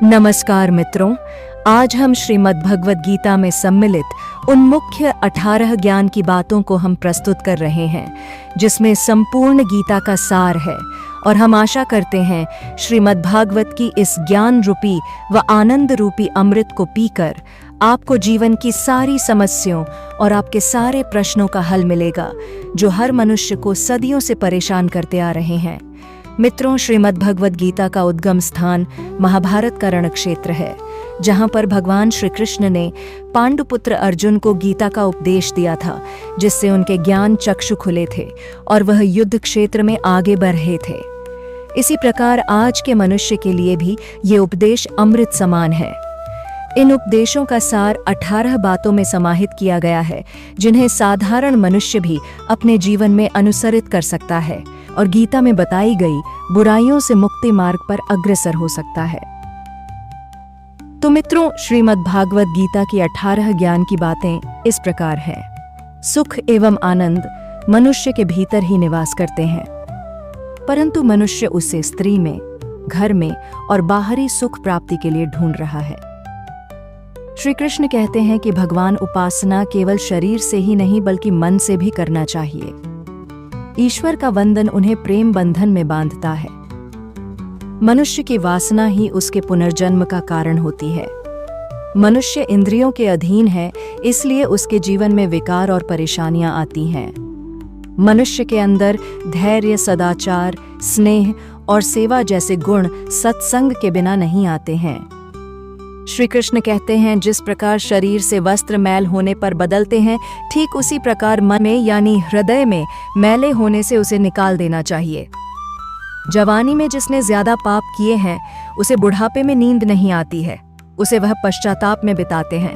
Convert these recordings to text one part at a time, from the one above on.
नमस्कार मित्रों, आज हम श्रीमद् भगवद गीता में सम्मिलित उन मुख्य 18 ज्ञान की बातों को हम प्रस्तुत कर रहे हैं जिसमें संपूर्ण गीता का सार है। और हम आशा करते हैं श्रीमद् भागवत की इस ज्ञान रूपी व आनंद रूपी अमृत को पीकर आपको जीवन की सारी समस्याओं और आपके सारे प्रश्नों का हल मिलेगा जो हर मनुष्य को सदियों से परेशान करते आ रहे हैं। मित्रों, श्रीमद् भगवद गीता का उद्गम स्थान महाभारत का रण क्षेत्र है, जहां पर भगवान श्री कृष्ण ने पांडुपुत्र अर्जुन को गीता का उपदेश दिया था, जिससे उनके ज्ञान चक्षु खुले थे और वह युद्ध क्षेत्र में आगे बढ़ रहे थे। इसी प्रकार आज के मनुष्य के लिए भी ये उपदेश अमृत समान है। इन उपदेशों का सार 18 बातों में समाहित किया गया है, जिन्हें साधारण मनुष्य भी अपने जीवन में अनुसरित कर सकता है और गीता में बताई गई बुराइयों से मुक्ति मार्ग पर अग्रसर हो सकता है। तो मित्रों, श्रीमद् भागवत गीता की 18 ज्ञान की बातें इस प्रकार हैं। सुख एवं आनंद मनुष्य के भीतर ही निवास करते हैं, परंतु मनुष्य उसे स्त्री में, घर में और बाहरी सुख प्राप्ति के लिए ढूंढ रहा है। श्री कृष्ण कहते हैं कि भगवान उपासना केवल शरीर से ही नहीं बल्कि मन से भी करना चाहिए। ईश्वर का वंदन उन्हें प्रेम बंधन में बांधता है। मनुष्य की वासना ही उसके पुनर्जन्म का कारण होती है। मनुष्य इंद्रियों के अधीन है, इसलिए उसके जीवन में विकार और परेशानियां आती हैं। मनुष्य के अंदर धैर्य, सदाचार, स्नेह और सेवा जैसे गुण सत्संग के बिना नहीं आते हैं। श्री कृष्ण कहते हैं, जिस प्रकार शरीर से वस्त्र मैल होने पर बदलते हैं, ठीक उसी प्रकार मन में यानी हृदय में मैले होने से उसे निकाल देना चाहिए। जवानी में जिसने ज्यादा पाप किए हैं उसे बुढ़ापे में नींद नहीं आती है, उसे वह पश्चाताप में बिताते हैं।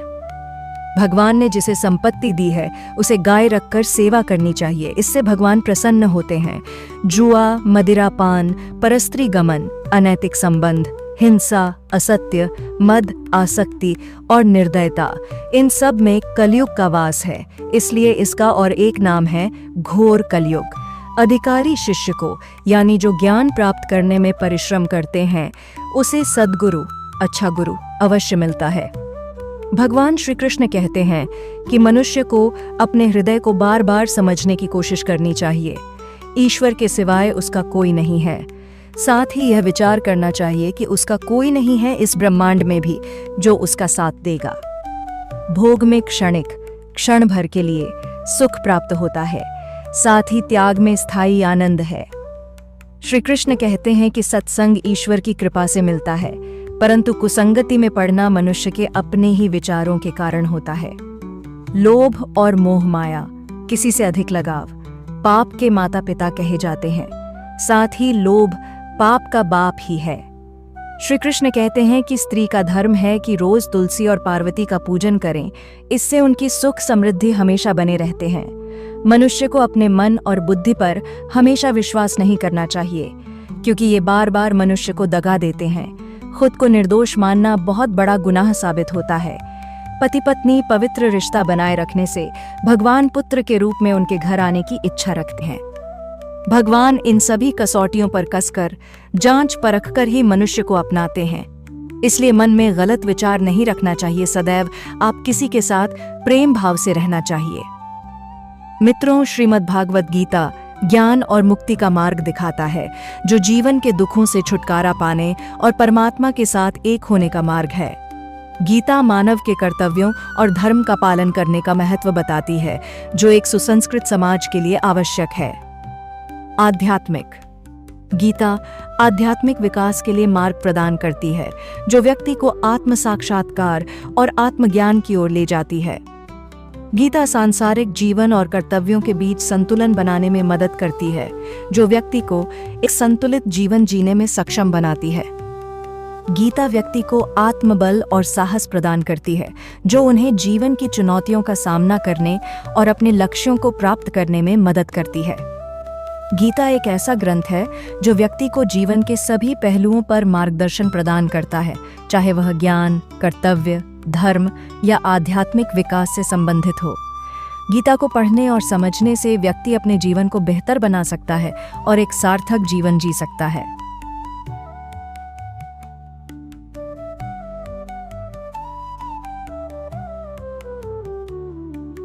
भगवान ने जिसे संपत्ति दी है उसे गाय रखकर सेवा करनी चाहिए, इससे भगवान प्रसन्न होते हैं। जुआ, मदिरापान, परस्त्री गमन, अनैतिक संबंध, हिंसा, असत्य, मद, आसक्ति और निर्दयता, इन सब में कलयुग का वास है, इसलिए इसका और एक नाम है घोर कलयुग। अधिकारी शिष्य को यानी जो ज्ञान प्राप्त करने में परिश्रम करते हैं उसे सद्गुरु, अच्छा गुरु अवश्य मिलता है। भगवान श्री कृष्ण कहते हैं कि मनुष्य को अपने हृदय को बार बार समझने की कोशिश करनी चाहिए। ईश्वर के सिवाय उसका कोई नहीं है। साथ ही यह विचार करना चाहिए कि उसका कोई नहीं है इस ब्रह्मांड में भी जो उसका साथ देगा। भोग में क्षणिक, क्षण भर के लिए सुख प्राप्त होता है, साथ ही त्याग में स्थायी आनंद है। श्री कृष्ण कहते हैं कि सत्संग ईश्वर की कृपा से मिलता है, परंतु कुसंगति में पड़ना मनुष्य के अपने ही विचारों के कारण होता है। लोभ और मोह माया, किसी से अधिक लगाव, पाप के माता पिता कहे जाते हैं। साथ ही लोभ पाप का बाप ही है। श्री कृष्ण कहते हैं कि स्त्री का धर्म है कि रोज तुलसी और पार्वती का पूजन करें, इससे उनकी सुख समृद्धि हमेशा बने रहते हैं। मनुष्य को अपने मन और बुद्धि पर हमेशा विश्वास नहीं करना चाहिए, क्योंकि ये बार बार मनुष्य को दगा देते हैं। खुद को निर्दोष मानना बहुत बड़ा गुनाह साबित होता है। पति पत्नी पवित्र रिश्ता बनाए रखने से भगवान पुत्र के रूप में उनके घर आने की इच्छा रखते हैं। भगवान इन सभी कसौटियों पर कसकर जांच परख कर ही मनुष्य को अपनाते हैं, इसलिए मन में गलत विचार नहीं रखना चाहिए। सदैव आप किसी के साथ प्रेम भाव से रहना चाहिए। मित्रों, श्रीमद् भागवत गीता ज्ञान और मुक्ति का मार्ग दिखाता है, जो जीवन के दुखों से छुटकारा पाने और परमात्मा के साथ एक होने का मार्ग है। गीता मानव के कर्तव्यों और धर्म का पालन करने का महत्व बताती है, जो एक सुसंस्कृत समाज के लिए आवश्यक है। आध्यात्मिक गीता आध्यात्मिक विकास के लिए मार्ग प्रदान करती है, जो व्यक्ति को आत्म साक्षात्कार और आत्मज्ञान की ओर ले जाती है। गीता सांसारिक जीवन और कर्तव्यों के बीच संतुलन बनाने में मदद करती है, जो व्यक्ति को एक संतुलित जीवन जीने में सक्षम बनाती है। गीता व्यक्ति को आत्मबल और साहस प्रदान करती है, जो उन्हें जीवन की चुनौतियों का सामना करने और अपने लक्ष्यों को प्राप्त करने में मदद करती है। गीता एक ऐसा ग्रंथ है जो व्यक्ति को जीवन के सभी पहलुओं पर मार्गदर्शन प्रदान करता है, चाहे वह ज्ञान, कर्तव्य, धर्म या आध्यात्मिक विकास से संबंधित हो। गीता को पढ़ने और समझने से व्यक्ति अपने जीवन को बेहतर बना सकता है और एक सार्थक जीवन जी सकता है।